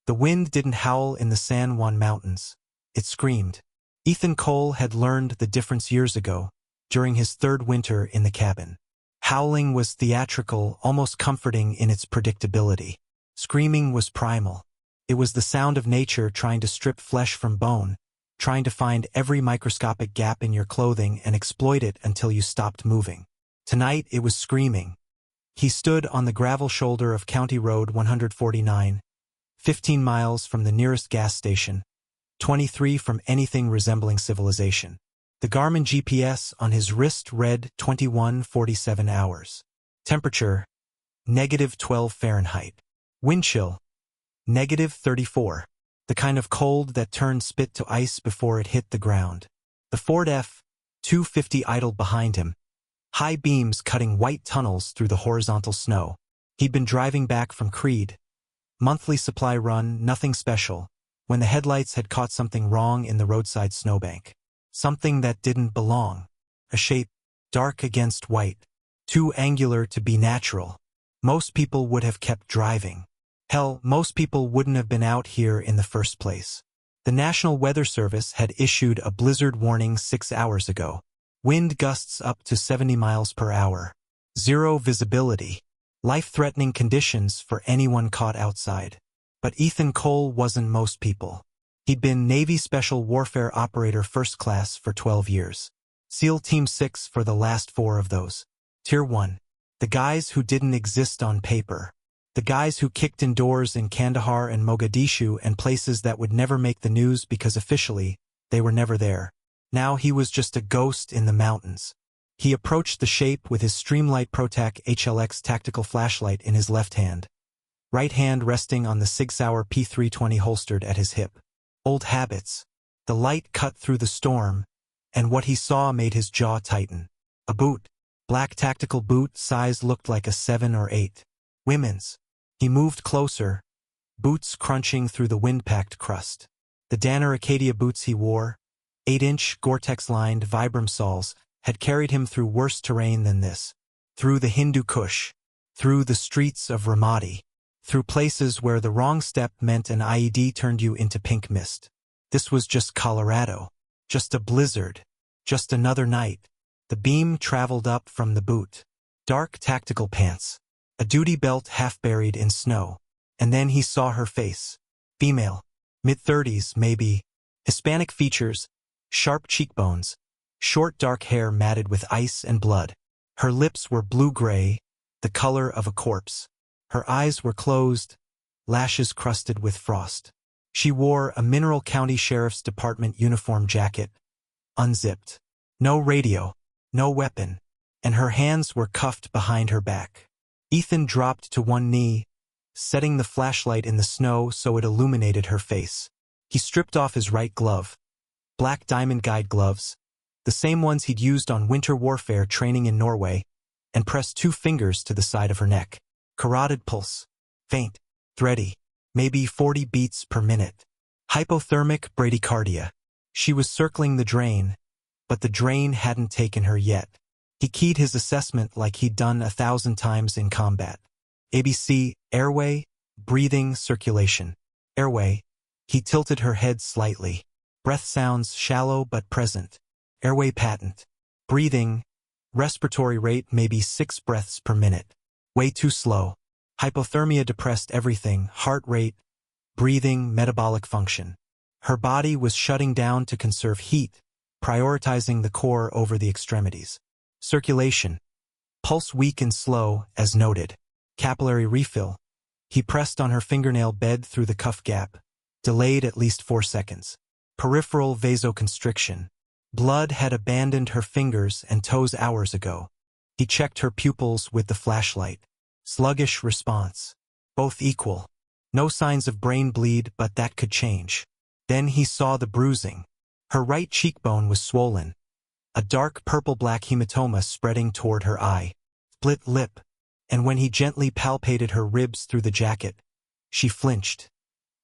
The wind didn't howl in the San Juan Mountains. It screamed. Ethan Cole had learned the difference years ago, during his third winter in the cabin. Howling was theatrical, almost comforting in its predictability. Screaming was primal. It was the sound of nature trying to strip flesh from bone, trying to find every microscopic gap in your clothing and exploit it until you stopped moving. Tonight it was screaming. He stood on the gravel shoulder of County Road 149, 15 miles from the nearest gas station, 23 from anything resembling civilization. The Garmin GPS on his wrist read 21:47 hours. Temperature, -12 Fahrenheit. Wind chill, -34. The kind of cold that turned spit to ice before it hit the ground. The Ford F-250 idled behind him, high beams cutting white tunnels through the horizontal snow. He'd been driving back from Creed. Monthly supply run, nothing special, when the headlights had caught something wrong in the roadside snowbank. Something that didn't belong. A shape, dark against white, too angular to be natural. Most people would have kept driving. Hell, most people wouldn't have been out here in the first place. The National Weather Service had issued a blizzard warning 6 hours ago. Wind gusts up to 70 miles per hour. Zero visibility. Life-threatening conditions for anyone caught outside. But Ethan Cole wasn't most people. He'd been Navy Special Warfare Operator First Class for 12 years. SEAL Team 6 for the last 4 of those. Tier 1. The guys who didn't exist on paper. The guys who kicked in doors in Kandahar and Mogadishu and places that would never make the news because officially, they were never there. Now he was just a ghost in the mountains. He approached the shape with his Streamlight ProTac HLX tactical flashlight in his left hand. Right hand resting on the Sig Sauer P320 holstered at his hip. Old habits. The light cut through the storm, and what he saw made his jaw tighten. A boot. Black tactical boot, size looked like a 7 or 8. Women's. He moved closer, boots crunching through the wind-packed crust. The Danner Acadia boots he wore, 8-inch Gore-Tex-lined Vibram soles, had carried him through worse terrain than this. Through the Hindu Kush, through the streets of Ramadi, through places where the wrong step meant an IED turned you into pink mist. This was just Colorado. Just a blizzard. Just another night. The beam traveled up from the boot. Dark tactical pants. A duty belt half buried in snow. And then he saw her face. Female. Mid-30s, maybe. Hispanic features. Sharp cheekbones. Short dark hair matted with ice and blood. Her lips were blue-gray, the color of a corpse. Her eyes were closed, lashes crusted with frost. She wore a Mineral County Sheriff's Department uniform jacket, unzipped. No radio, no weapon, and her hands were cuffed behind her back. Ethan dropped to one knee, setting the flashlight in the snow so it illuminated her face. He stripped off his right glove, black diamond guide gloves, the same ones he'd used on winter warfare training in Norway, and pressed 2 fingers to the side of her neck. Carotid pulse. Faint. Thready. Maybe 40 beats per minute. Hypothermic bradycardia. She was circling the drain, but the drain hadn't taken her yet. He keyed his assessment like he'd done 1,000 times in combat. ABC, airway, breathing, circulation. Airway. He tilted her head slightly. Breath sounds shallow but present. Airway patent. Breathing. Respiratory rate maybe 6 breaths per minute. Way too slow. Hypothermia depressed everything, heart rate, breathing, metabolic function. Her body was shutting down to conserve heat, prioritizing the core over the extremities. Circulation. Pulse weak and slow, as noted. Capillary refill. He pressed on her fingernail bed through the cuff gap. Delayed at least 4 seconds. Peripheral vasoconstriction. Blood had abandoned her fingers and toes hours ago. He checked her pupils with the flashlight. Sluggish response. Both equal. No signs of brain bleed, but that could change. Then he saw the bruising. Her right cheekbone was swollen. A dark purple-black hematoma spreading toward her eye. Split lip. And when he gently palpated her ribs through the jacket, she flinched.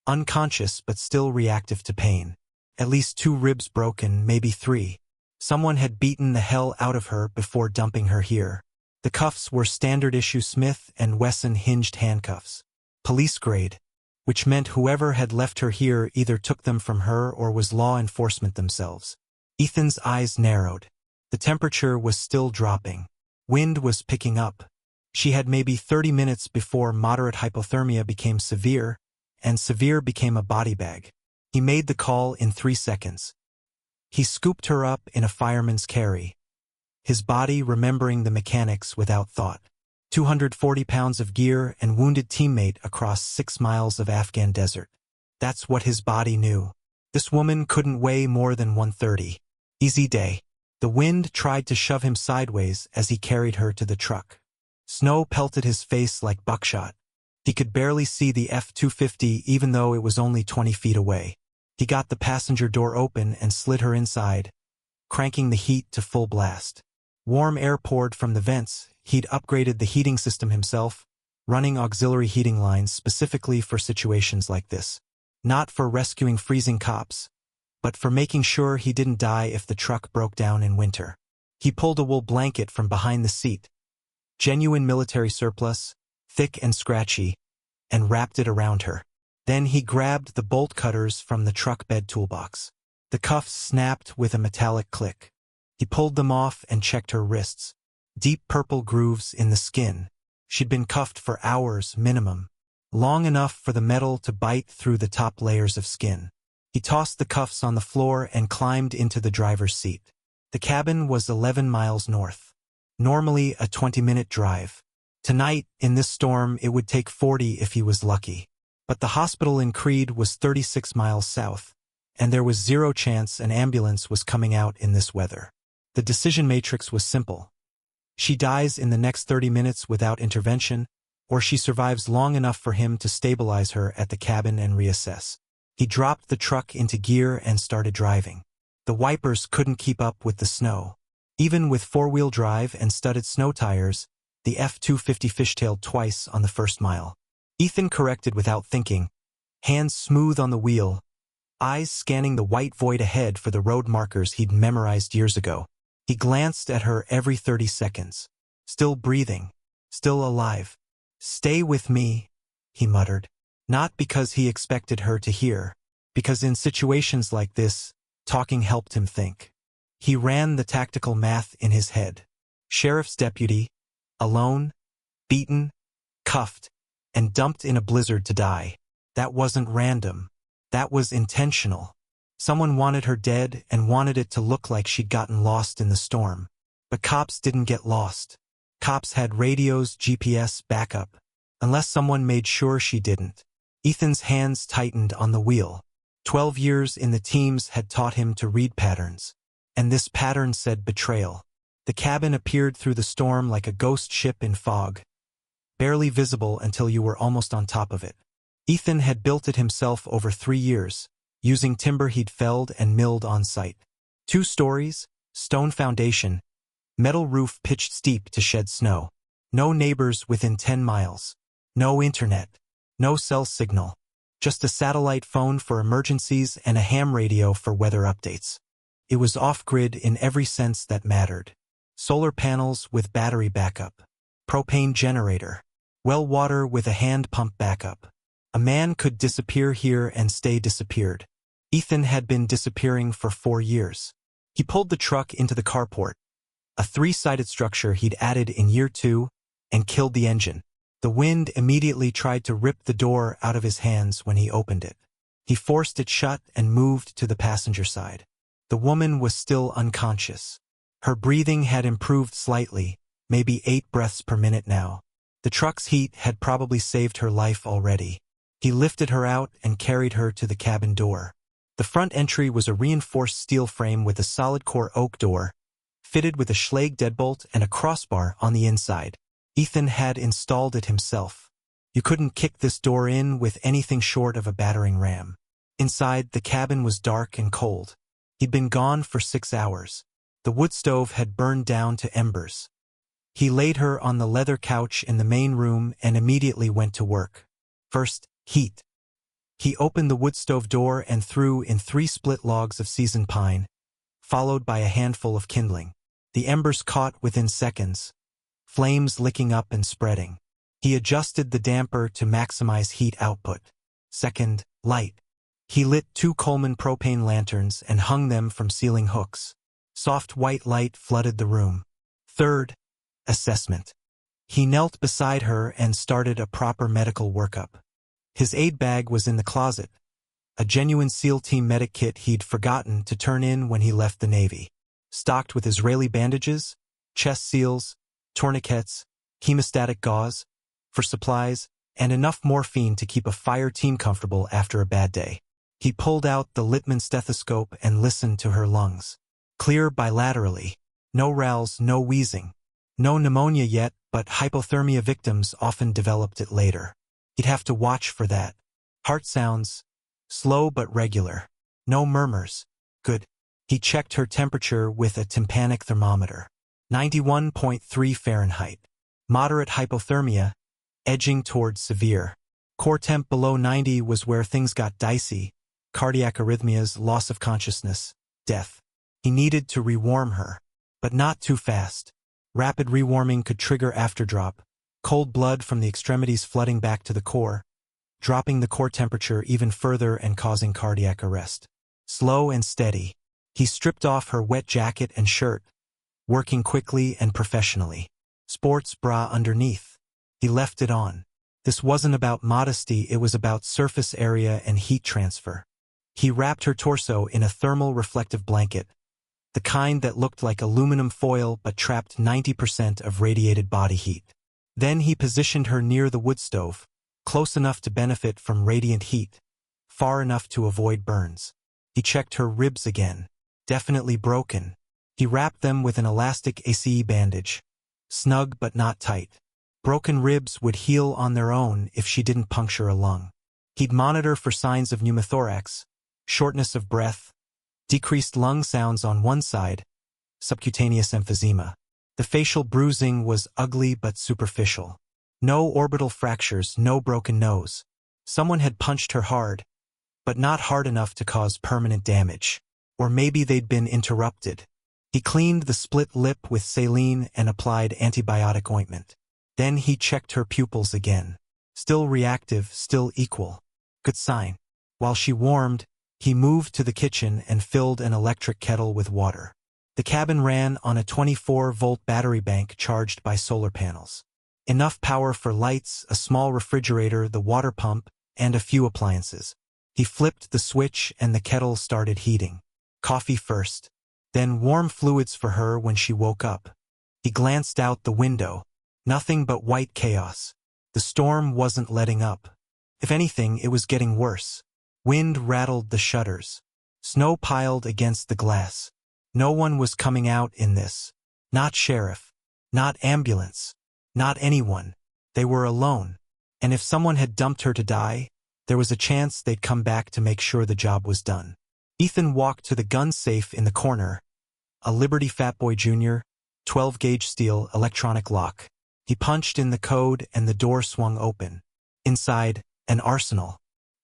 Unconscious but still reactive to pain. At least 2 ribs broken, maybe 3. Someone had beaten the hell out of her before dumping her here. The cuffs were standard-issue Smith & Wesson hinged handcuffs. Police grade. which meant whoever had left her here either took them from her or was law enforcement themselves. Ethan's eyes narrowed. The temperature was still dropping. Wind was picking up. She had maybe 30 minutes before moderate hypothermia became severe, and severe became a body bag. He made the call in 3 seconds. He scooped her up in a fireman's carry, his body remembering the mechanics without thought. 240 pounds of gear and wounded teammate across 6 miles of Afghan desert. That's what his body knew. This woman couldn't weigh more than 130. Easy day. The wind tried to shove him sideways as he carried her to the truck. Snow pelted his face like buckshot. He could barely see the F-250 even though it was only 20 feet away. He got the passenger door open and slid her inside, cranking the heat to full blast. Warm air poured from the vents. He'd upgraded the heating system himself, running auxiliary heating lines specifically for situations like this. Not for rescuing freezing cops, but for making sure he didn't die if the truck broke down in winter. He pulled a wool blanket from behind the seat, genuine military surplus, thick and scratchy, and wrapped it around her. Then he grabbed the bolt cutters from the truck bed toolbox. The cuffs snapped with a metallic click. He pulled them off and checked her wrists. Deep purple grooves in the skin. She'd been cuffed for hours minimum, long enough for the metal to bite through the top layers of skin. He tossed the cuffs on the floor and climbed into the driver's seat. The cabin was 11 miles north. Normally a 20-minute drive. Tonight, in this storm, it would take 40 if he was lucky. But the hospital in Creed was 36 miles south, and there was zero chance an ambulance was coming out in this weather. The decision matrix was simple. She dies in the next 30 minutes without intervention, or she survives long enough for him to stabilize her at the cabin and reassess. He dropped the truck into gear and started driving. The wipers couldn't keep up with the snow. Even with four-wheel drive and studded snow tires, the F-250 fishtailed twice on the first mile. Ethan corrected without thinking, hands smooth on the wheel, eyes scanning the white void ahead for the road markers he'd memorized years ago. He glanced at her every 30 seconds. Still breathing. Still alive. "Stay with me," he muttered. Not because he expected her to hear, because in situations like this, talking helped him think. He ran the tactical math in his head. Sheriff's deputy, alone, beaten, cuffed, and dumped in a blizzard to die. That wasn't random. That was intentional. Someone wanted her dead and wanted it to look like she'd gotten lost in the storm. But cops didn't get lost. Cops had radios, GPS, backup. Unless someone made sure she didn't. Ethan's hands tightened on the wheel. 12 years in the teams had taught him to read patterns. And this pattern said betrayal. The cabin appeared through the storm like a ghost ship in fog, barely visible until you were almost on top of it. Ethan had built it himself over 3 years, using timber he'd felled and milled on site. 2 stories, stone foundation, metal roof pitched steep to shed snow. No neighbors within 10 miles. No internet. No cell signal. Just a satellite phone for emergencies and a ham radio for weather updates. It was off-grid in every sense that mattered. Solar panels with battery backup. Propane generator. Well water with a hand pump backup. A man could disappear here and stay disappeared. Ethan had been disappearing for 4 years. He pulled the truck into the carport, a 3-sided structure he'd added in year 2, and killed the engine. The wind immediately tried to rip the door out of his hands when he opened it. He forced it shut and moved to the passenger side. The woman was still unconscious. Her breathing had improved slightly, maybe 8 breaths per minute now. The truck's heat had probably saved her life already. He lifted her out and carried her to the cabin door. The front entry was a reinforced steel frame with a solid core oak door, fitted with a Schlage deadbolt and a crossbar on the inside. Ethan had installed it himself. You couldn't kick this door in with anything short of a battering ram. Inside, the cabin was dark and cold. He'd been gone for 6 hours. The wood stove had burned down to embers. He laid her on the leather couch in the main room and immediately went to work. First, heat. He opened the wood stove door and threw in 3 split logs of seasoned pine, followed by a handful of kindling. The embers caught within seconds, flames licking up and spreading. He adjusted the damper to maximize heat output. Second, light. He lit 2 Coleman propane lanterns and hung them from ceiling hooks. Soft white light flooded the room. Third, assessment. He knelt beside her and started a proper medical workup. His aid bag was in the closet, a genuine SEAL Team medic kit he'd forgotten to turn in when he left the Navy. Stocked with Israeli bandages, chest seals, tourniquets, hemostatic gauze, for supplies, and enough morphine to keep a fire team comfortable after a bad day. He pulled out the Littman stethoscope and listened to her lungs. Clear bilaterally. No rales, no wheezing. No pneumonia yet, but hypothermia victims often developed it later. He'd have to watch for that. Heart sounds, slow but regular. No murmurs. Good. He checked her temperature with a tympanic thermometer. 91.3 Fahrenheit. Moderate hypothermia, edging towards severe. Core temp below 90 was where things got dicey. Cardiac arrhythmias, loss of consciousness, death. He needed to rewarm her, but not too fast. Rapid rewarming could trigger afterdrop, cold blood from the extremities flooding back to the core, dropping the core temperature even further and causing cardiac arrest. Slow and steady. He stripped off her wet jacket and shirt, working quickly and professionally. Sports bra underneath. He left it on. This wasn't about modesty, it was about surface area and heat transfer. He wrapped her torso in a thermal reflective blanket, the kind that looked like aluminum foil but trapped 90% of radiated body heat. Then he positioned her near the wood stove, close enough to benefit from radiant heat, far enough to avoid burns. He checked her ribs again. Definitely broken. He wrapped them with an elastic ACE bandage. Snug but not tight. Broken ribs would heal on their own if she didn't puncture a lung. He'd monitor for signs of pneumothorax, shortness of breath, decreased lung sounds on one side, subcutaneous emphysema. The facial bruising was ugly but superficial. No orbital fractures, no broken nose. Someone had punched her hard, but not hard enough to cause permanent damage. Or maybe they'd been interrupted. He cleaned the split lip with saline and applied antibiotic ointment. Then he checked her pupils again. Still reactive, still equal. Good sign. While she warmed, he moved to the kitchen and filled an electric kettle with water. The cabin ran on a 24-volt battery bank charged by solar panels. Enough power for lights, a small refrigerator, the water pump, and a few appliances. He flipped the switch and the kettle started heating. Coffee first, then warm fluids for her when she woke up. He glanced out the window. Nothing but white chaos. The storm wasn't letting up. If anything, it was getting worse. Wind rattled the shutters. Snow piled against the glass. No one was coming out in this. Not sheriff. Not ambulance. Not anyone. They were alone. And if someone had dumped her to die, there was a chance they'd come back to make sure the job was done. Ethan walked to the gun safe in the corner. A Liberty Fatboy Jr., 12-gauge steel electronic lock. He punched in the code and the door swung open. Inside, an arsenal.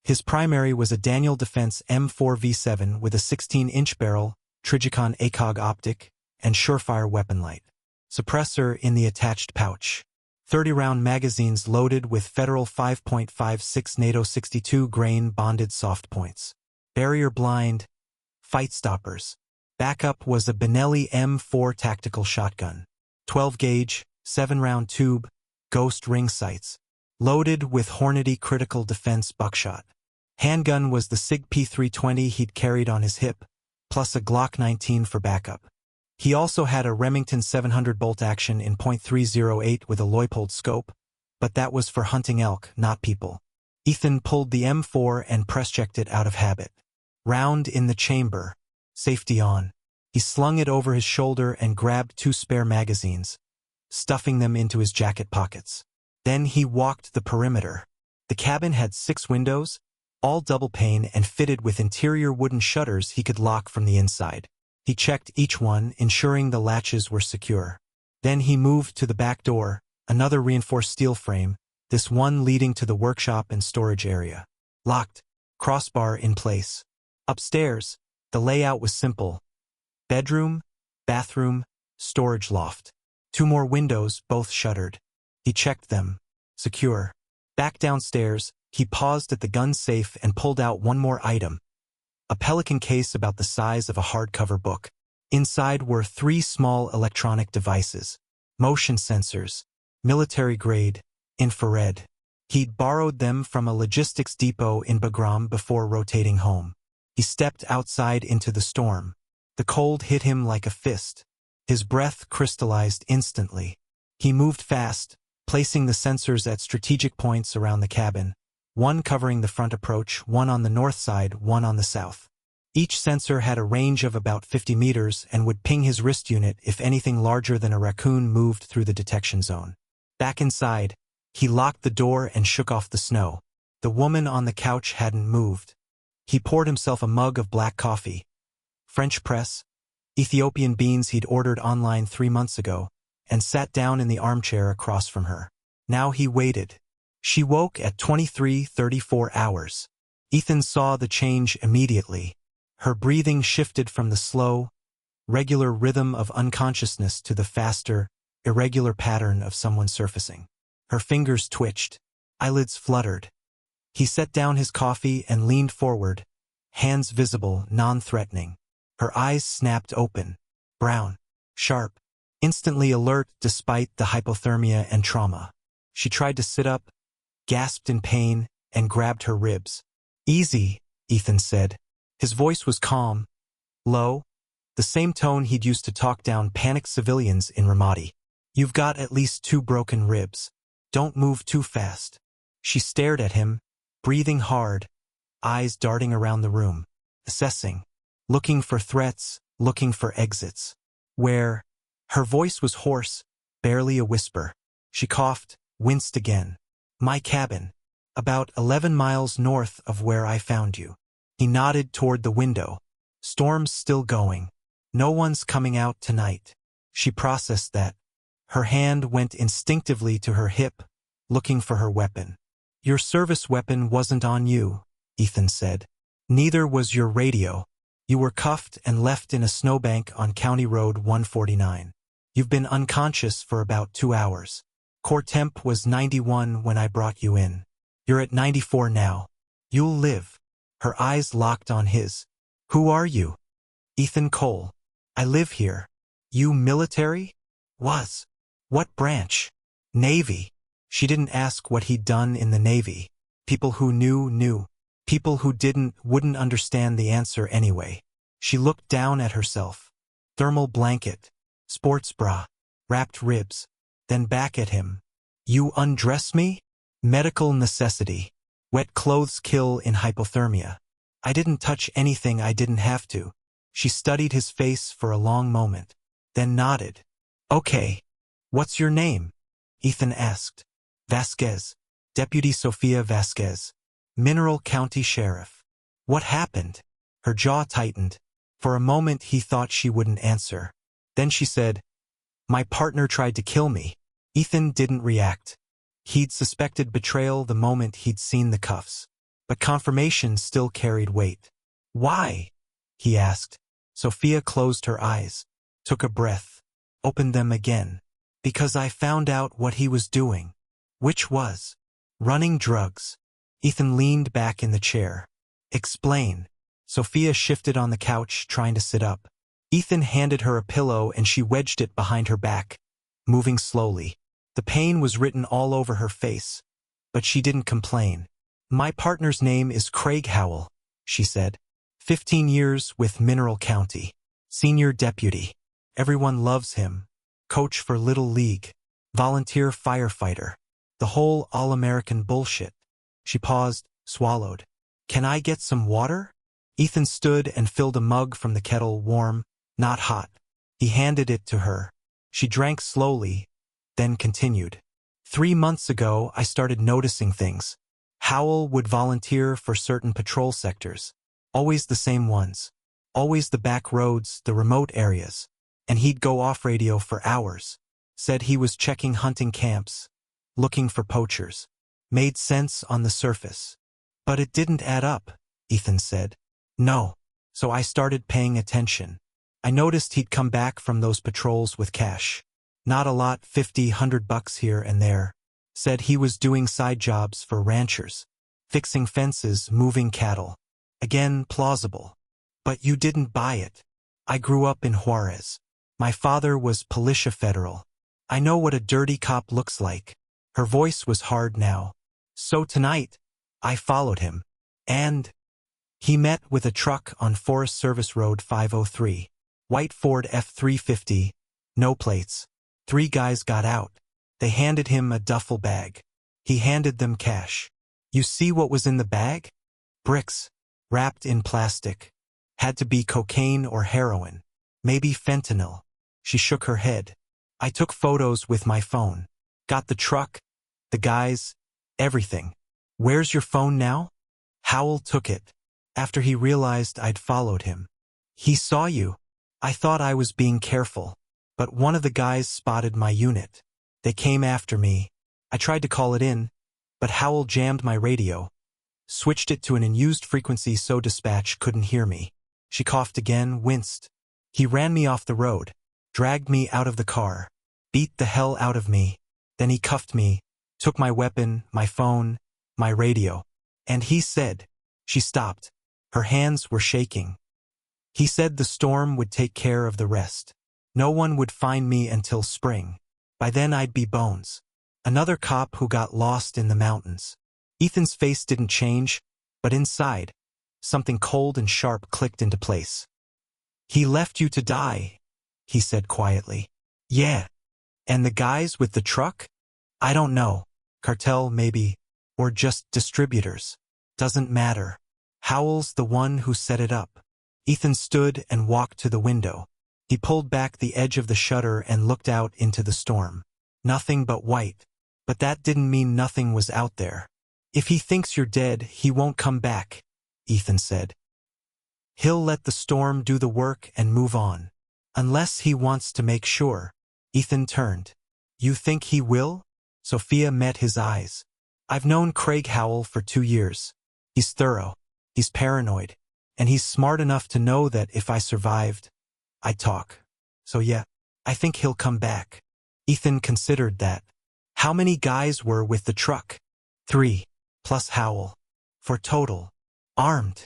His primary was a Daniel Defense M4V7 with a 16-inch barrel, Trigicon ACOG optic, and Surefire weapon light. Suppressor in the attached pouch. 30-round magazines loaded with Federal 5.56 NATO 62-grain bonded soft points. Barrier blind. Fight stoppers. Backup was a Benelli M4 tactical shotgun. 12-gauge, 7-round tube, ghost ring sights. Loaded with Hornady critical defense buckshot. Handgun was the SIG P320 he'd carried on his hip, plus a Glock 19 for backup. He also had a Remington 700 bolt action in .308 with a Leupold scope, but that was for hunting elk, not people. Ethan pulled the M4 and press-checked it out of habit. Round in the chamber. Safety on. He slung it over his shoulder and grabbed 2 spare magazines, stuffing them into his jacket pockets. Then he walked the perimeter. The cabin had 6 windows, all double pane and fitted with interior wooden shutters he could lock from the inside. He checked each one, ensuring the latches were secure. Then he moved to the back door, another reinforced steel frame, this one leading to the workshop and storage area. Locked. Crossbar in place. Upstairs, the layout was simple. Bedroom, bathroom, storage loft. 2 more windows, both shuttered. He checked them. Secure. Back downstairs, He paused at the gun safe and pulled out one more item, a Pelican case about the size of a hardcover book. Inside were 3 small electronic devices, motion sensors, military-grade, infrared. He'd borrowed them from a logistics depot in Bagram before rotating home. He stepped outside into the storm. The cold hit him like a fist. His breath crystallized instantly. He moved fast, placing the sensors at strategic points around the cabin, one covering the front approach, one on the north side, one on the south. Each sensor had a range of about 50 meters and would ping his wrist unit if anything larger than a raccoon moved through the detection zone. Back inside, he locked the door and shook off the snow. The woman on the couch hadn't moved. He poured himself a mug of black coffee, French press, Ethiopian beans he'd ordered online 3 months ago, and sat down in the armchair across from her. Now he waited. She woke at 23:34 hours. Ethan saw the change immediately. Her breathing shifted from the slow, regular rhythm of unconsciousness to the faster, irregular pattern of someone surfacing. Her fingers twitched. Eyelids fluttered. He set down his coffee and leaned forward, hands visible, non-threatening. Her eyes snapped open, brown, sharp, instantly alert despite the hypothermia and trauma. She tried to sit up, gasped in pain, and grabbed her ribs. "Easy," Ethan said. His voice was calm, low, the same tone he'd used to talk down panicked civilians in Ramadi. "You've got at least 2 broken ribs. Don't move too fast." She stared at him, breathing hard, eyes darting around the room, assessing, looking for threats, looking for exits. "Where?" Her voice was hoarse, barely a whisper. She coughed, winced again. "My cabin. About 11 miles north of where I found you." He nodded toward the window. "Storm's still going. No one's coming out tonight." She processed that. Her hand went instinctively to her hip, looking for her weapon. "Your service weapon wasn't on you," Ethan said. "Neither was your radio. You were cuffed and left in a snowbank on County Road 149. You've been unconscious for about 2 hours. Core temp was 91 when I brought you in. You're at 94 now. You'll live." Her eyes locked on his. "Who are you?" "Ethan Cole. I live here." "You military?" "Was." "What branch?" "Navy." She didn't ask what he'd done in the Navy. People who knew, knew. People who didn't wouldn't understand the answer anyway. She looked down at herself. Thermal blanket, sports bra, wrapped ribs, then back at him. "You undress me?" "Medical necessity. Wet clothes kill in hypothermia." "I didn't touch anything I didn't have to." She studied his face for a long moment, then nodded. "Okay. What's your name?" Ethan asked. "Vasquez. Deputy Sophia Vasquez. Mineral County Sheriff." "What happened?" Her jaw tightened. For a moment he thought she wouldn't answer. Then she said, "My partner tried to kill me." Ethan didn't react. He'd suspected betrayal the moment he'd seen the cuffs. But confirmation still carried weight. "Why?" he asked. Sophia closed her eyes, took a breath, opened them again. "Because I found out what he was doing." "Which was?" "Running drugs." Ethan leaned back in the chair. "Explain." Sophia shifted on the couch, trying to sit up. Ethan handed her a pillow and she wedged it behind her back, moving slowly. The pain was written all over her face, but she didn't complain. "My partner's name is Craig Howell," she said. 15 years with Mineral County. Senior deputy. Everyone loves him. Coach for Little League. Volunteer firefighter. The whole all-American bullshit. She paused, swallowed. "Can I get some water?" Ethan stood and filled a mug from the kettle, warm, not hot. He handed it to her. She drank slowly, then continued. 3 months ago, I started noticing things. Howell would volunteer for certain patrol sectors. Always the same ones. Always the back roads, the remote areas. And he'd go off radio for hours. Said he was checking hunting camps, looking for poachers. Made sense on the surface. But it didn't add up, Ethan said. "No." So I started paying attention. I noticed he'd come back from those patrols with cash. Not a lot, 50, $100 here and there. Said he was doing side jobs for ranchers. fixing fences, moving cattle. Again, plausible. But you didn't buy it. I grew up in Juarez. My father was Policia Federal. I know what a dirty cop looks like. Her voice was hard now. So tonight, I followed him. And he met with a truck on Forest Service Road 503. White Ford F-350, no plates. 3 guys got out. They handed him a duffel bag. He handed them cash. You see what was in the bag? Bricks, wrapped in plastic. Had to be cocaine or heroin. Maybe fentanyl. She shook her head. I took photos with my phone. Got the truck, the guys, everything. Where's your phone now? Howell took it. After he realized I'd followed him. He saw you. I thought I was being careful. But one of the guys spotted my unit. They came after me. I tried to call it in, but Howell jammed my radio. Switched it to an unused frequency so dispatch couldn't hear me. She coughed again, winced. He ran me off the road. Dragged me out of the car. Beat the hell out of me. Then he cuffed me. Took my weapon, my phone, my radio. And he said. She stopped. Her hands were shaking. He said the storm would take care of the rest. No one would find me until spring. By then I'd be bones. Another cop who got lost in the mountains. Ethan's face didn't change, but inside, something cold and sharp clicked into place. He left you to die, he said quietly. Yeah. And the guys with the truck? I don't know. Cartel, maybe. Or just distributors. Doesn't matter. Howell's the one who set it up. Ethan stood and walked to the window. He pulled back the edge of the shutter and looked out into the storm. Nothing but white. But that didn't mean nothing was out there. If he thinks you're dead, he won't come back, Ethan said. He'll let the storm do the work and move on. Unless he wants to make sure. Ethan turned. You think he will? Sophia met his eyes. I've known Craig Howell for 2 years. He's thorough. He's paranoid. And he's smart enough to know that if I survived, I'd talk. So yeah, I think he'll come back. Ethan considered that. How many guys were with the truck? 3, plus Howell. For total. Armed.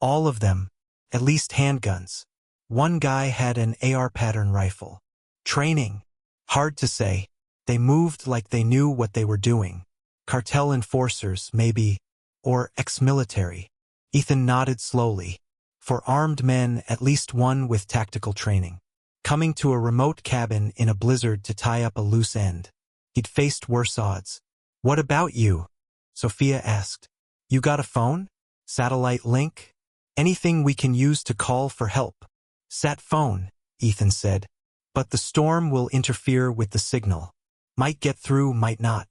All of them. At least handguns. One guy had an AR pattern rifle. Training. Hard to say. They moved like they knew what they were doing. Cartel enforcers, maybe. Or ex-military. Ethan nodded slowly. For armed men, at least one with tactical training. Coming to a remote cabin in a blizzard to tie up a loose end. He'd faced worse odds. What about you? Sophia asked. You got a phone? Satellite link? Anything we can use to call for help? Sat phone, Ethan said. But the storm will interfere with the signal. Might get through, might not.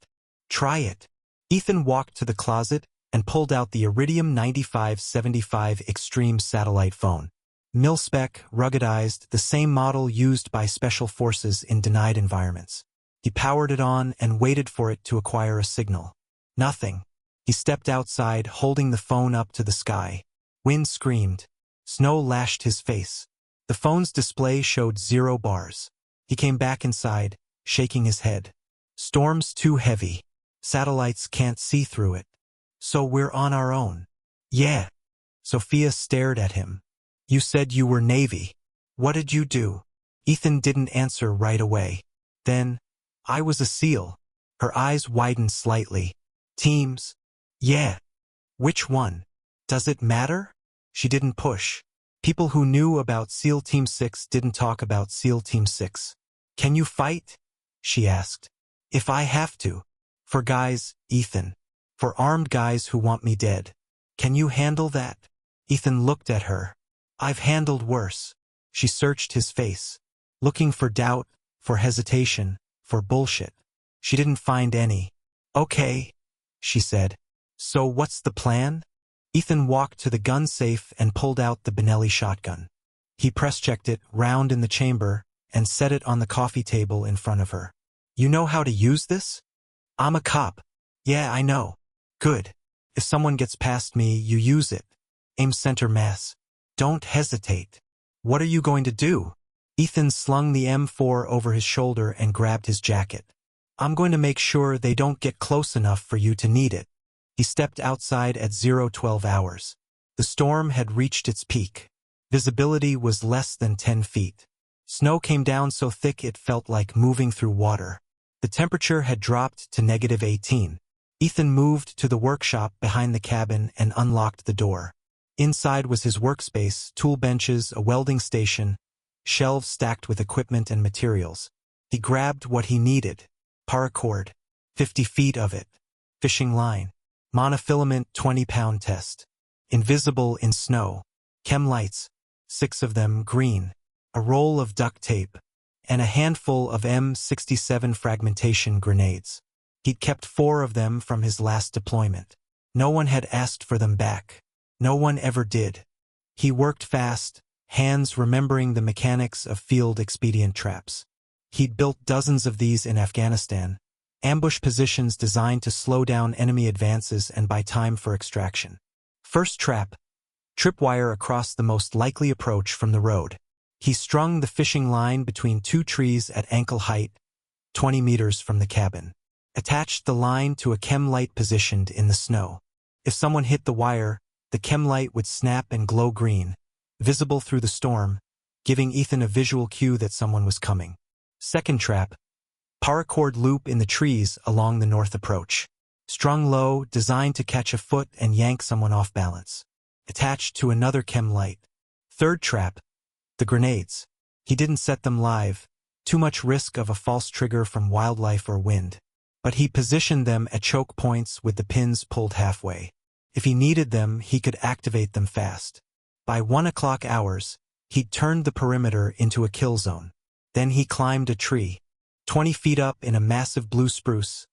Try it. Ethan walked to the closet and pulled out the Iridium 9575 Extreme satellite phone. Mil-spec, ruggedized, the same model used by special forces in denied environments. He powered it on and waited for it to acquire a signal. Nothing. He stepped outside, holding the phone up to the sky. Wind screamed. Snow lashed his face. The phone's display showed 0 bars. He came back inside, shaking his head. Storm's too heavy. Satellites can't see through it. So we're on our own. Yeah. Sophia stared at him. You said you were Navy. What did you do? Ethan didn't answer right away. Then, I was a SEAL. Her eyes widened slightly. Teams? Yeah. Which one? Does it matter? She didn't push. People who knew about SEAL Team 6 didn't talk about SEAL Team 6. Can you fight? She asked. If I have to. For guys, Ethan. For armed guys who want me dead. Can you handle that? Ethan looked at her. I've handled worse. She searched his face. Looking for doubt, for hesitation, for bullshit. She didn't find any. Okay, she said. So what's the plan? Ethan walked to the gun safe and pulled out the Benelli shotgun. He press-checked it, round in the chamber, and set it on the coffee table in front of her. You know how to use this? I'm a cop. Yeah, I know. Good. If someone gets past me, you use it. Aim center mass. Don't hesitate. What are you going to do? Ethan slung the M4 over his shoulder and grabbed his jacket. I'm going to make sure they don't get close enough for you to need it. He stepped outside at 0:12 hours. The storm had reached its peak. Visibility was less than 10 feet. Snow came down so thick it felt like moving through water. The temperature had dropped to -18. Ethan moved to the workshop behind the cabin and unlocked the door. Inside was his workspace, tool benches, a welding station, shelves stacked with equipment and materials. He grabbed what he needed. Paracord, 50 feet of it. Fishing line. Monofilament 20-pound test. Invisible in snow. Chem lights, 6 of them green. A roll of duct tape. And a handful of M67 fragmentation grenades. He'd kept 4 of them from his last deployment. No one had asked for them back. No one ever did. He worked fast, hands remembering the mechanics of field expedient traps. He'd built dozens of these in Afghanistan, ambush positions designed to slow down enemy advances and buy time for extraction. First trap, tripwire across the most likely approach from the road. He strung the fishing line between 2 trees at ankle height, 20 meters from the cabin. Attached the line to a chem light positioned in the snow. If someone hit the wire, the chem light would snap and glow green, visible through the storm, giving Ethan a visual cue that someone was coming. Second trap, paracord loop in the trees along the north approach. Strung low, designed to catch a foot and yank someone off balance. Attached to another chem light. Third trap, the grenades. He didn't set them live, too much risk of a false trigger from wildlife or wind. But he positioned them at choke points with the pins pulled halfway. If he needed them, he could activate them fast. By 1 o'clock hours, he'd turned the perimeter into a kill zone. Then he climbed a tree. 20 feet up in a massive blue spruce,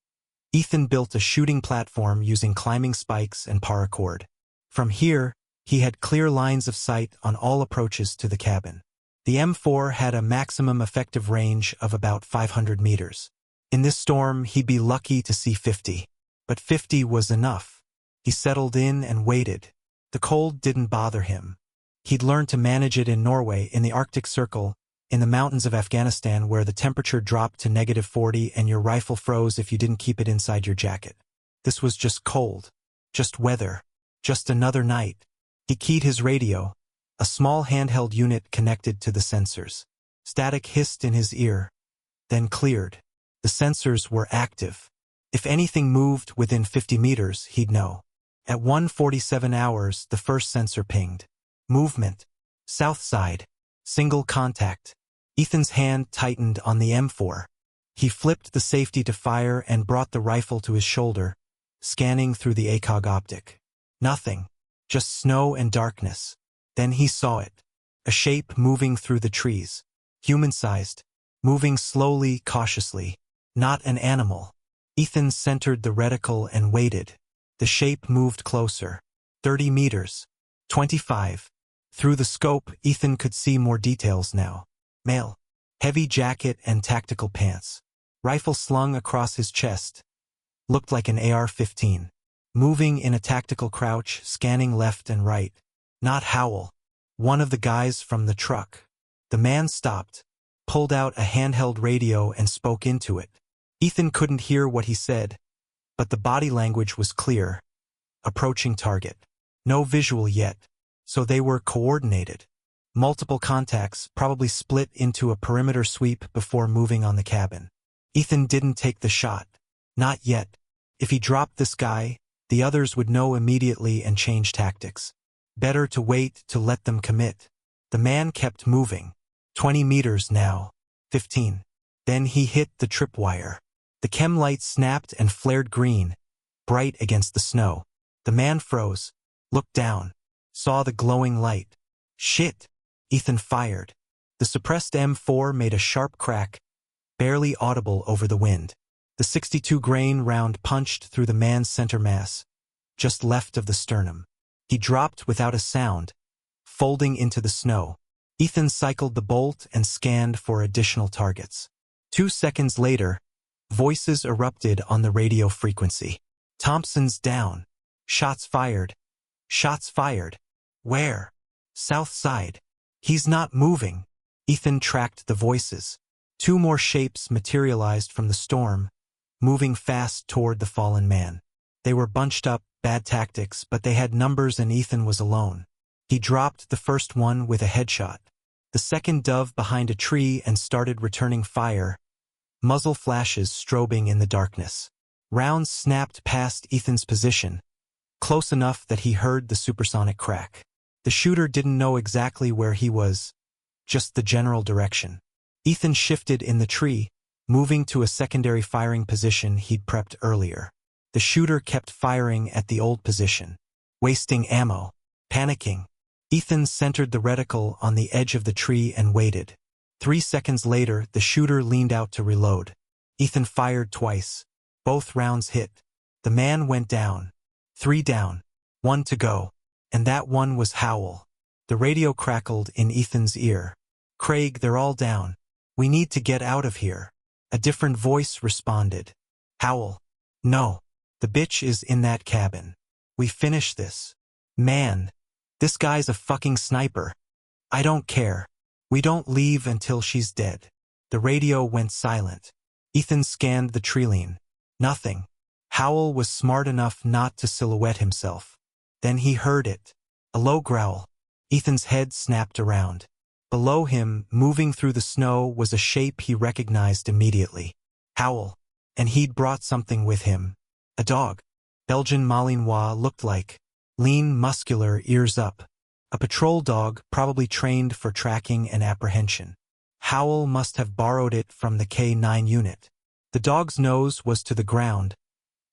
Ethan built a shooting platform using climbing spikes and paracord. From here, he had clear lines of sight on all approaches to the cabin. The M4 had a maximum effective range of about 500 meters. In this storm, he'd be lucky to see 50. But 50 was enough. He settled in and waited. The cold didn't bother him. He'd learned to manage it in Norway, in the Arctic Circle, in the mountains of Afghanistan where the temperature dropped to -40 and your rifle froze if you didn't keep it inside your jacket. This was just cold. Just weather. Just another night. He keyed his radio, a small handheld unit connected to the sensors. Static hissed in his ear, then cleared. The sensors were active. If anything moved within 50 meters, he'd know. At 1:47 hours, the first sensor pinged. Movement. South side. Single contact. Ethan's hand tightened on the M4. He flipped the safety to fire and brought the rifle to his shoulder, scanning through the ACOG optic. Nothing. Just snow and darkness. Then he saw it. A shape moving through the trees. Human-sized. Moving slowly, cautiously. Not an animal. Ethan centered the reticle and waited. The shape moved closer. 30 meters. 25. Through the scope, Ethan could see more details now. Male. Heavy jacket and tactical pants. Rifle slung across his chest. Looked like an AR-15. Moving in a tactical crouch, scanning left and right. Not Howell. One of the guys from the truck. The man stopped, pulled out a handheld radio and spoke into it. Ethan couldn't hear what he said, but the body language was clear. Approaching target. No visual yet, so they were coordinated. Multiple contacts, probably split into a perimeter sweep before moving on the cabin. Ethan didn't take the shot. Not yet. If he dropped this guy, the others would know immediately and change tactics. Better to wait to let them commit. The man kept moving. 20 meters now. 15. Then he hit the tripwire. The chem light snapped and flared green, bright against the snow. The man froze, looked down, saw the glowing light. Shit! Ethan fired. The suppressed M4 made a sharp crack, barely audible over the wind. The 62-grain round punched through the man's center mass, just left of the sternum. He dropped without a sound, folding into the snow. Ethan cycled the bolt and scanned for additional targets. 2 seconds later, voices erupted on the radio frequency. Thompson's down. Shots fired. Shots fired. Where? South side. He's not moving. Ethan tracked the voices. 2 more shapes materialized from the storm, moving fast toward the fallen man. They were bunched up, Bad tactics, but they had numbers and Ethan was alone. He dropped the first one with a headshot. The second dove behind a tree and started returning fire, muzzle flashes strobing in the darkness. Rounds snapped past Ethan's position, close enough that he heard the supersonic crack. The shooter didn't know exactly where he was, just the general direction. Ethan shifted in the tree, moving to a secondary firing position he'd prepped earlier. The shooter kept firing at the old position, wasting ammo. Panicking, Ethan centered the reticle on the edge of the tree and waited. 3 seconds later, the shooter leaned out to reload. Ethan fired twice. Both rounds hit. The man went down. 3 down. 1 to go. And that one was Howell. The radio crackled in Ethan's ear. "Craig, they're all down. We need to get out of here." A different voice responded. "Howell. No. The bitch is in that cabin. We finish this. Man. This guy's a fucking sniper. I don't care. We don't leave until she's dead." The radio went silent. Ethan scanned the treeline. Nothing. Howell was smart enough not to silhouette himself. Then he heard it. A low growl. Ethan's head snapped around. Below him, moving through the snow, was a shape he recognized immediately. Howell. And he'd brought something with him. A dog. Belgian Malinois looked like. Lean, muscular, ears up. A patrol dog, probably trained for tracking and apprehension. Howell must have borrowed it from the K-9 unit. The dog's nose was to the ground,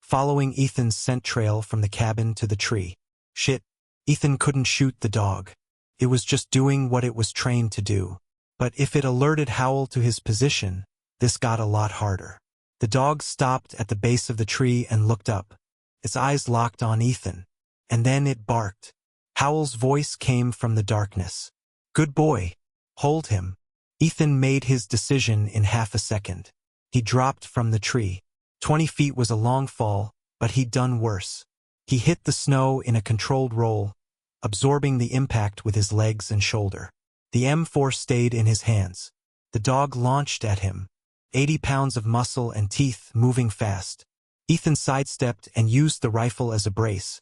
following Ethan's scent trail from the cabin to the tree. Shit. Ethan couldn't shoot the dog. It was just doing what it was trained to do. But if it alerted Howell to his position, this got a lot harder. The dog stopped at the base of the tree and looked up. Its eyes locked on Ethan. And then it barked. Howell's voice came from the darkness. "Good boy. Hold him." Ethan made his decision in half a second. He dropped from the tree. 20 feet was a long fall, but he'd done worse. He hit the snow in a controlled roll, absorbing the impact with his legs and shoulder. The M4 stayed in his hands. The dog launched at him, 80 pounds of muscle and teeth moving fast. Ethan sidestepped and used the rifle as a brace,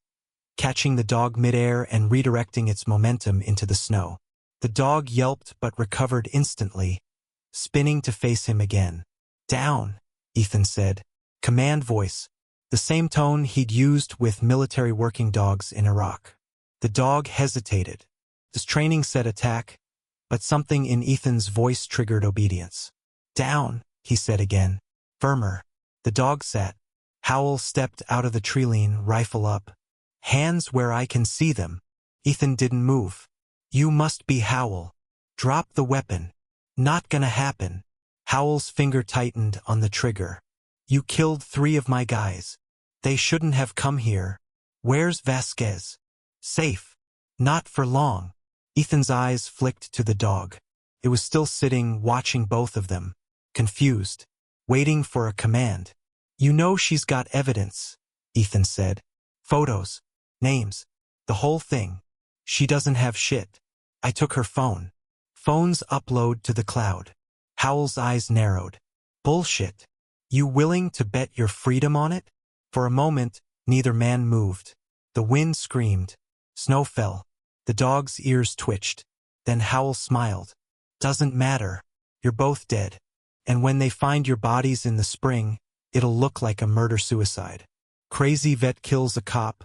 catching the dog midair and redirecting its momentum into the snow. The dog yelped but recovered instantly, spinning to face him again. "Down," Ethan said. Command voice, the same tone he'd used with military working dogs in Iraq. The dog hesitated. His training said attack, but something in Ethan's voice triggered obedience. "Down," he said again. Firmer. The dog sat. Howell stepped out of the treeline, rifle up. "Hands where I can see them." Ethan didn't move. "You must be Howell. Drop the weapon." "Not gonna happen." Howell's finger tightened on the trigger. "You killed 3 of my guys. They shouldn't have come here. Where's Vasquez?" "Safe." "Not for long." Ethan's eyes flicked to the dog. It was still sitting, watching both of them, confused, waiting for a command. "You know she's got evidence," Ethan said. "Photos, names, the whole thing. She doesn't have shit. I took her phone. Phones upload to the cloud." Howell's eyes narrowed. "Bullshit. You willing to bet your freedom on it?" For a moment, neither man moved. The wind screamed. Snow fell. The dog's ears twitched. Then Howell smiled. "Doesn't matter. You're both dead. And when they find your bodies in the spring, it'll look like a murder-suicide. Crazy vet kills a cop,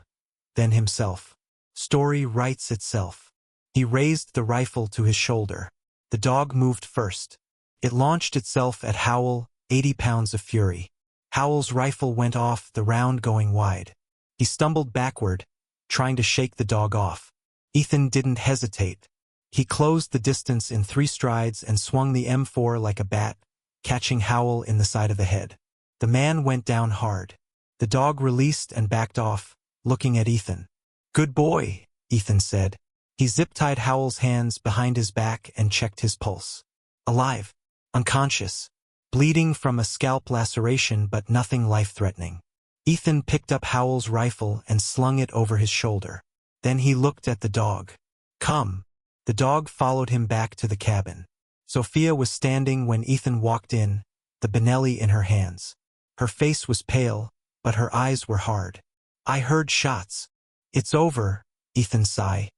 then himself. Story writes itself." He raised the rifle to his shoulder. The dog moved first. It launched itself at Howell, 80 pounds of fury. Howell's rifle went off, the round going wide. He stumbled backward, trying to shake the dog off. Ethan didn't hesitate. He closed the distance in 3 strides and swung the M4 like a bat, catching Howell in the side of the head. The man went down hard. The dog released and backed off, looking at Ethan. "Good boy," Ethan said. He zip-tied Howell's hands behind his back and checked his pulse. Alive. Unconscious. Bleeding from a scalp laceration, but nothing life-threatening. Ethan picked up Howell's rifle and slung it over his shoulder. Then he looked at the dog. "Come." The dog followed him back to the cabin. Sophia was standing when Ethan walked in, the Benelli in her hands. Her face was pale, but her eyes were hard. I heard shots. It's over, Ethan sighed.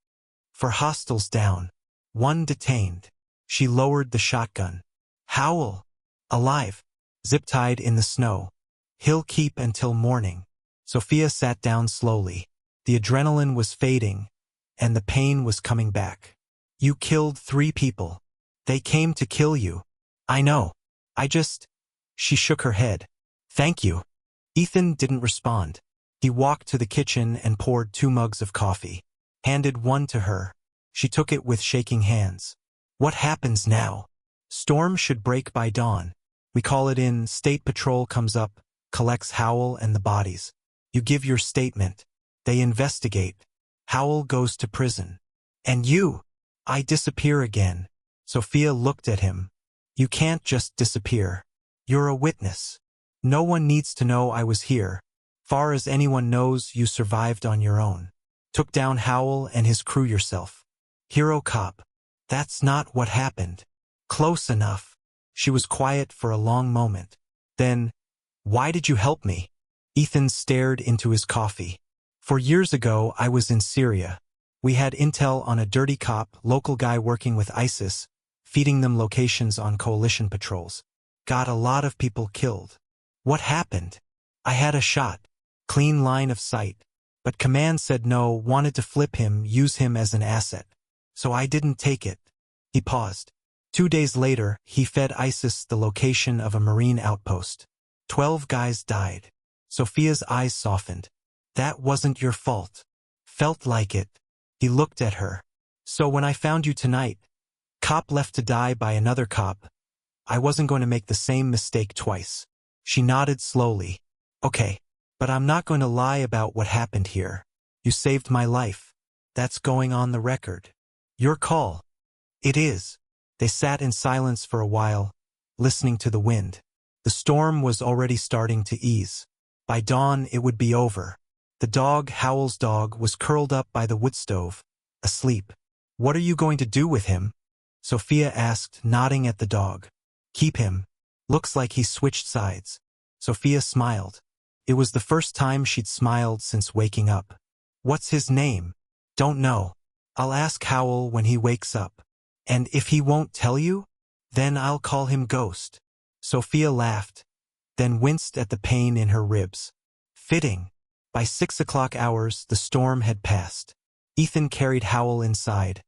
For hostiles down. One detained. She lowered the shotgun. Howell. Alive. Zip-tied in the snow. He'll keep until morning. Sophia sat down slowly. The adrenaline was fading, and the pain was coming back. You killed 3 people. They came to kill you. I know. She shook her head. Thank you. Ethan didn't respond. He walked to the kitchen and poured 2 mugs of coffee. Handed one to her. She took it with shaking hands. What happens now? Storm should break by dawn. We call it in, State Patrol comes up, collects Howell and the bodies. You give your statement. They investigate. Howell goes to prison. And you? I disappear again. Sophia looked at him. You can't just disappear. You're a witness. No one needs to know I was here. Far as anyone knows, you survived on your own. Took down Howell and his crew yourself. Hero cop. That's not what happened. Close enough. She was quiet for a long moment. Then, why did you help me? Ethan stared into his coffee. 4 years ago, I was in Syria. We had intel on a dirty cop, local guy working with ISIS, feeding them locations on coalition patrols. Got a lot of people killed. What happened? I had a shot. Clean line of sight. But command said no, wanted to flip him, use him as an asset. So I didn't take it. He paused. 2 days later, he fed ISIS the location of a Marine outpost. 12 guys died. Sophia's eyes softened. That wasn't your fault. Felt like it. He looked at her. So when I found you tonight, cop left to die by another cop, I wasn't going to make the same mistake twice. She nodded slowly. Okay, but I'm not going to lie about what happened here. You saved my life. That's going on the record. Your call. It is. They sat in silence for a while, listening to the wind. The storm was already starting to ease. By dawn, it would be over. The dog, Howell's dog, was curled up by the wood stove, asleep. What are you going to do with him? Sophia asked, nodding at the dog. Keep him. Looks like he switched sides. Sophia smiled. It was the first time she'd smiled since waking up. What's his name? Don't know. I'll ask Howell when he wakes up. And if he won't tell you, then I'll call him Ghost. Sophia laughed, then winced at the pain in her ribs. Fitting. By 6 o'clock hours, the storm had passed. Ethan carried Howell inside,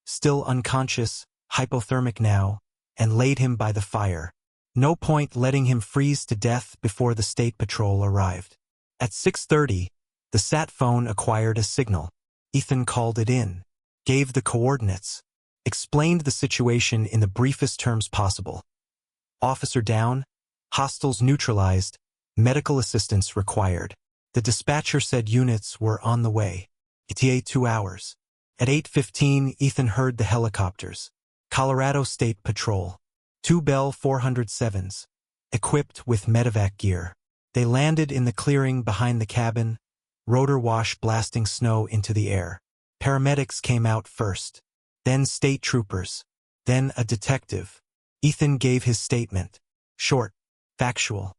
still unconscious, hypothermic now, and laid him by the fire. No point letting him freeze to death before the State Patrol arrived. At 6:30, the sat phone acquired a signal. Ethan called it in, gave the coordinates, explained the situation in the briefest terms possible. Officer down, hostiles neutralized, medical assistance required. The dispatcher said units were on the way. ETA 2 hours. At 8:15, Ethan heard the helicopters. Colorado State Patrol. 2 Bell 407s, equipped with medevac gear. They landed in the clearing behind the cabin, rotor wash blasting snow into the air. Paramedics came out first, then state troopers, then a detective. Ethan gave his statement. Short, factual.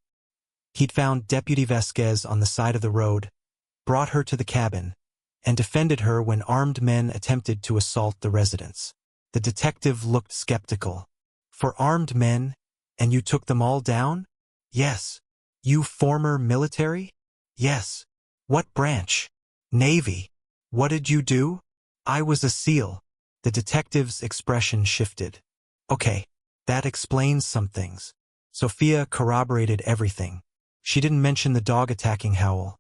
He'd found Deputy Vasquez on the side of the road, brought her to the cabin, and defended her when armed men attempted to assault the residence. The detective looked skeptical. For armed men, and you took them all down? Yes. You former military? Yes. What branch? Navy. What did you do? I was a SEAL. The detective's expression shifted. Okay, that explains some things. Sophia corroborated everything. She didn't mention the dog attacking Howell.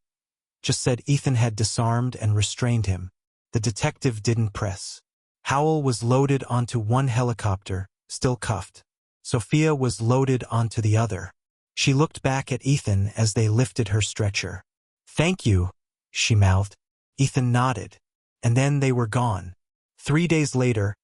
Just said Ethan had disarmed and restrained him. The detective didn't press. Howell was loaded onto one helicopter, still cuffed. Sophia was loaded onto the other. She looked back at Ethan as they lifted her stretcher. Thank you, she mouthed. Ethan nodded. And then they were gone. 3 days later,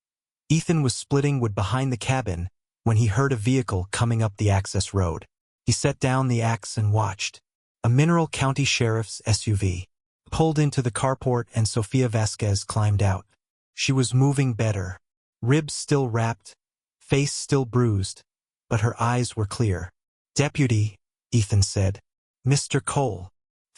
Ethan was splitting wood behind the cabin when he heard a vehicle coming up the access road. He set down the axe and watched. A Mineral County Sheriff's SUV pulled into the carport and Sophia Vasquez climbed out. She was moving better. Ribs still wrapped, face still bruised, but her eyes were clear. Deputy, Ethan said. Mr. Cole.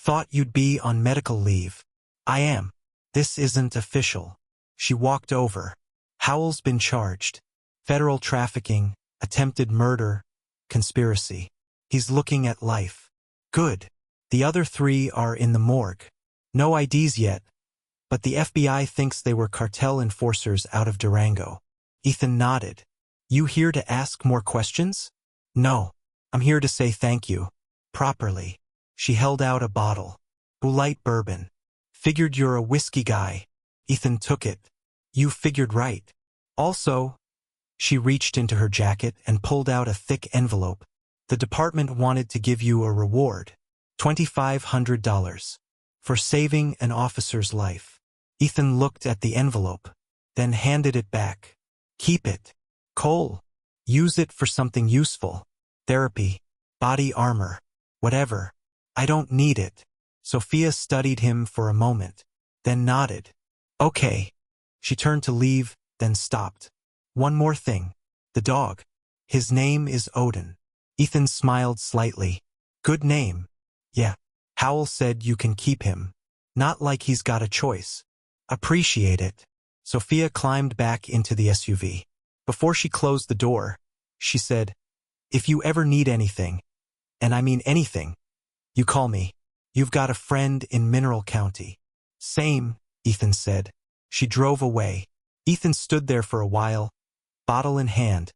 Thought you'd be on medical leave. I am. This isn't official. She walked over. Howell's been charged. Federal trafficking, attempted murder, conspiracy. He's looking at life. Good. The other 3 are in the morgue. No IDs yet, but the FBI thinks they were cartel enforcers out of Durango. Ethan nodded. You here to ask more questions? No. I'm here to say thank you. Properly. She held out a bottle. Light bourbon. Figured you're a whiskey guy. Ethan took it. You figured right. Also, she reached into her jacket and pulled out a thick envelope. The department wanted to give you a reward. $2,500. For saving an officer's life. Ethan looked at the envelope, then handed it back. Keep it. Cole. Use it for something useful. Therapy. Body armor. Whatever. I don't need it. Sophia studied him for a moment, then nodded. Okay. She turned to leave, then stopped. One more thing. The dog. His name is Odin. Ethan smiled slightly. Good name. Yeah. Howell said you can keep him. Not like he's got a choice. Appreciate it. Sophia climbed back into the SUV. Before she closed the door, she said, if you ever need anything, and I mean anything, you call me. You've got a friend in Mineral County. Same, Ethan said. She drove away. Ethan stood there for a while, bottle in hand,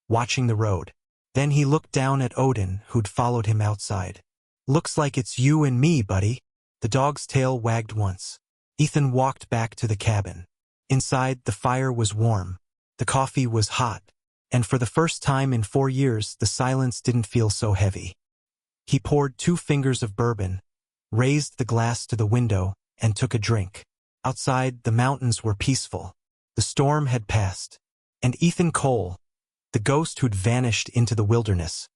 watching the road. Then he looked down at Odin, who'd followed him outside. Looks like it's you and me, buddy. The dog's tail wagged once. Ethan walked back to the cabin. Inside, the fire was warm. The coffee was hot. And for the first time in 4 years, the silence didn't feel so heavy. He poured 2 fingers of bourbon, raised the glass to the window, and took a drink. Outside, the mountains were peaceful. The storm had passed. And Ethan Cole, the ghost who'd vanished into the wilderness,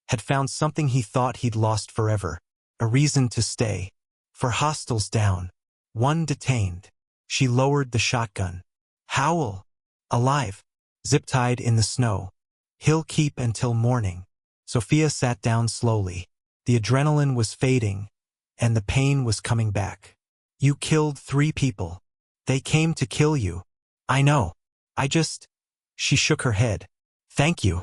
had found something he thought he'd lost forever, a reason to stay. 4 hostiles down, 1 detained. She lowered the shotgun. Howell, alive, zip-tied in the snow. He'll keep until morning. Sophia sat down slowly. The adrenaline was fading, and the pain was coming back. You killed 3 people. They came to kill you. I know. She shook her head. Thank you.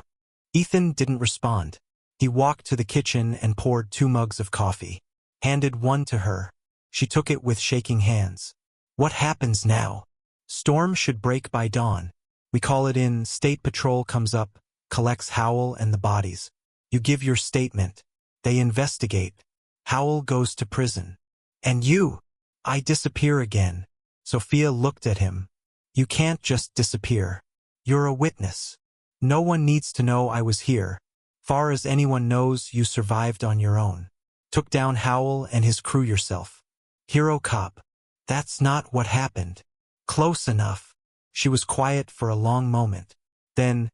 Ethan didn't respond. He walked to the kitchen and poured 2 mugs of coffee. Handed one to her. She took it with shaking hands. What happens now? Storm should break by dawn. We call it in, State Patrol comes up, collects Howell and the bodies. You give your statement. They investigate. Howell goes to prison. And you? I disappear again. Sophia looked at him. You can't just disappear. You're a witness. No one needs to know I was here. Far as anyone knows, you survived on your own. Took down Howell and his crew yourself. Hero cop. That's not what happened. Close enough. She was quiet for a long moment. Then,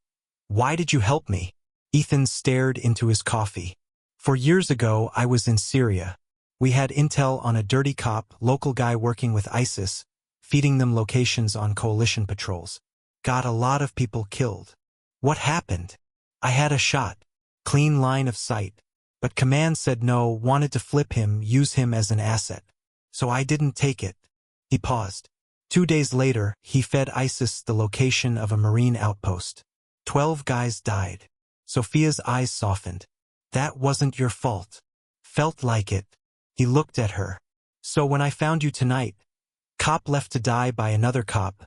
why did you help me? Ethan stared into his coffee. 4 years ago, I was in Syria. We had intel on a dirty cop, local guy working with ISIS, feeding them locations on coalition patrols. Got a lot of people killed. What happened? I had a shot. Clean line of sight. But command said no, wanted to flip him, use him as an asset. So I didn't take it. He paused. 2 days later, he fed ISIS the location of a Marine outpost. 12 guys died. Sophia's eyes softened. That wasn't your fault. Felt like it. He looked at her. So when I found you tonight, cop left to die by another cop,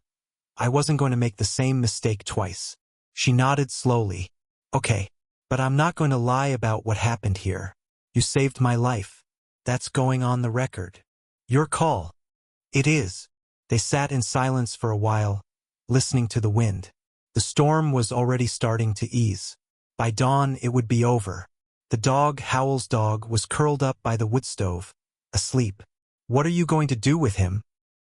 I wasn't going to make the same mistake twice. She nodded slowly. Okay, but I'm not going to lie about what happened here. You saved my life. That's going on the record. Your call. It is. They sat in silence for a while, listening to the wind. The storm was already starting to ease. By dawn, it would be over. The dog, Howell's dog, was curled up by the wood stove, asleep. What are you going to do with him?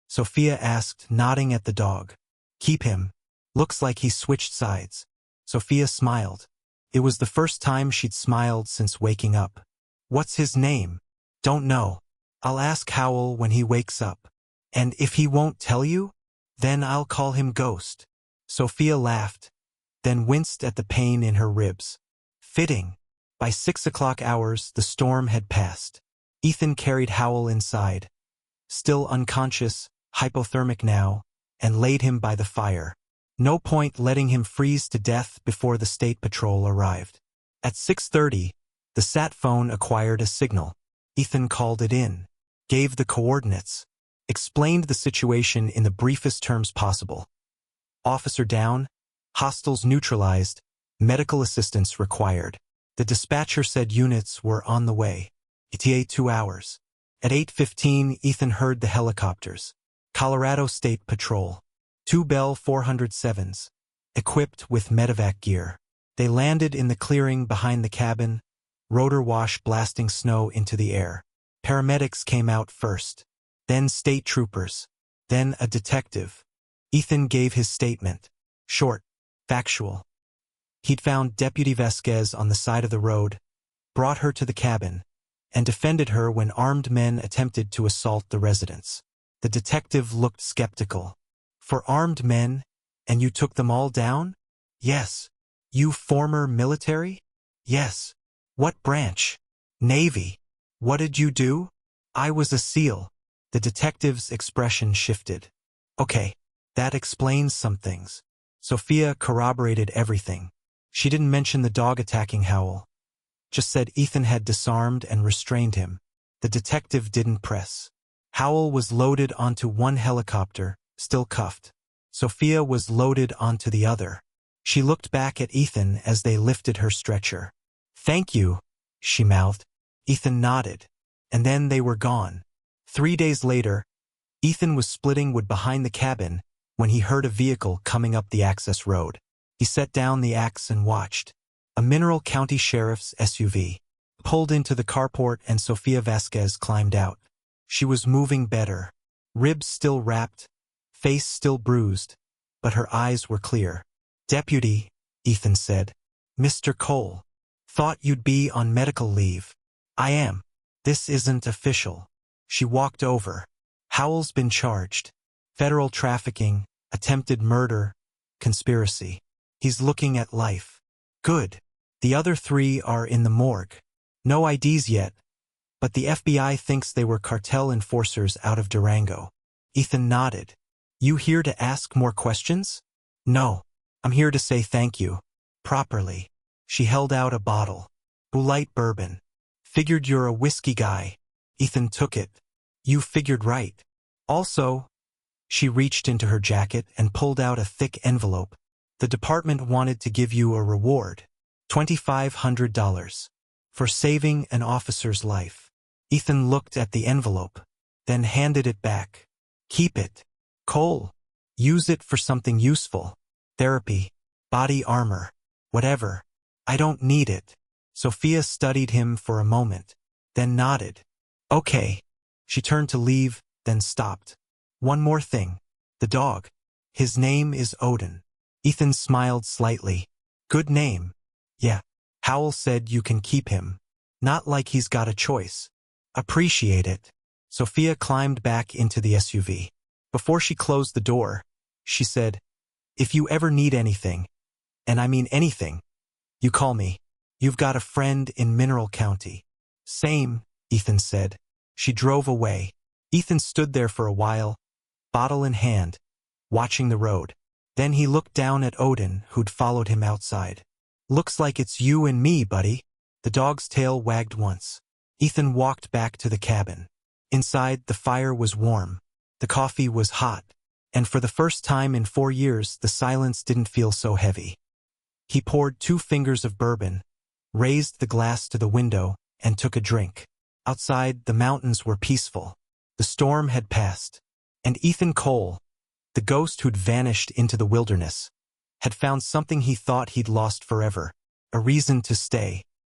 Sophia asked, nodding at the dog. Keep him. Looks like he switched sides. Sophia smiled. It was the first time she'd smiled since waking up. What's his name? Don't know. I'll ask Howell when he wakes up. And if he won't tell you, then I'll call him Ghost. Sophia laughed, then winced at the pain in her ribs. Fitting. By 6 o'clock hours, the storm had passed. Ethan carried Howell inside, still unconscious, hypothermic now, and laid him by the fire. No point letting him freeze to death before the state patrol arrived. At 6:30, the sat phone acquired a signal. Ethan called it in, gave the coordinates, explained the situation in the briefest terms possible. Officer down, hostiles neutralized, medical assistance required. The dispatcher said units were on the way. ETA 2 hours. At 8:15, Ethan heard the helicopters. Colorado State Patrol. 2 Bell 407s, equipped with medevac gear. They landed in the clearing behind the cabin, rotor wash blasting snow into the air. Paramedics came out first, then state troopers, then a detective. Ethan gave his statement. Short, factual. He'd found Deputy Vasquez on the side of the road, brought her to the cabin, and defended her when armed men attempted to assault the residence. The detective looked skeptical. For armed men, and you took them all down? Yes. You former military? Yes. What branch? Navy. What did you do? I was a SEAL. The detective's expression shifted. Okay, that explains some things. Sophia corroborated everything. She didn't mention the dog attacking Howell. Just said Ethan had disarmed and restrained him. The detective didn't press. Howell was loaded onto one helicopter, still cuffed. Sophia was loaded onto the other. She looked back at Ethan as they lifted her stretcher. Thank you, she mouthed. Ethan nodded. And then they were gone. 3 days later, Ethan was splitting wood behind the cabin when he heard a vehicle coming up the access road. He set down the axe and watched. A Mineral County Sheriff's SUV pulled into the carport and Sofia Vasquez climbed out. She was moving better. Ribs still wrapped, face still bruised, but her eyes were clear. Deputy, Ethan said. Mr. Cole. Thought you'd be on medical leave. I am. This isn't official. She walked over. Howell's been charged. Federal trafficking, attempted murder, conspiracy. He's looking at life. Good. The other 3 are in the morgue. No IDs yet, but the FBI thinks they were cartel enforcers out of Durango. Ethan nodded. You here to ask more questions? No. I'm here to say thank you. Properly. She held out a bottle. Light bourbon. Figured you're a whiskey guy. Ethan took it. You figured right. Also, she reached into her jacket and pulled out a thick envelope. The department wanted to give you a reward. $2,500. For saving an officer's life. Ethan looked at the envelope, then handed it back. Keep it. Cole. Use it for something useful. Therapy. Body armor. Whatever. I don't need it. Sophia studied him for a moment, then nodded. Okay. She turned to leave, then stopped. One more thing. The dog. His name is Odin. Ethan smiled slightly. Good name. Yeah. Howell said you can keep him. Not like he's got a choice. Appreciate it. Sophia climbed back into the SUV. Before she closed the door, she said, if you ever need anything, and I mean anything, you call me. You've got a friend in Mineral County. Same, Ethan said. She drove away. Ethan stood there for a while, bottle in hand, watching the road. Then he looked down at Odin, who'd followed him outside. Looks like it's you and me, buddy. The dog's tail wagged once. Ethan walked back to the cabin. Inside, the fire was warm. The coffee was hot. And for the first time in 4 years, the silence didn't feel so heavy. He poured 2 fingers of bourbon, raised the glass to the window, and took a drink. Outside, the mountains were peaceful. The storm had passed. And Ethan Cole, the ghost who'd vanished into the wilderness, had found something he thought he'd lost forever, a reason to stay.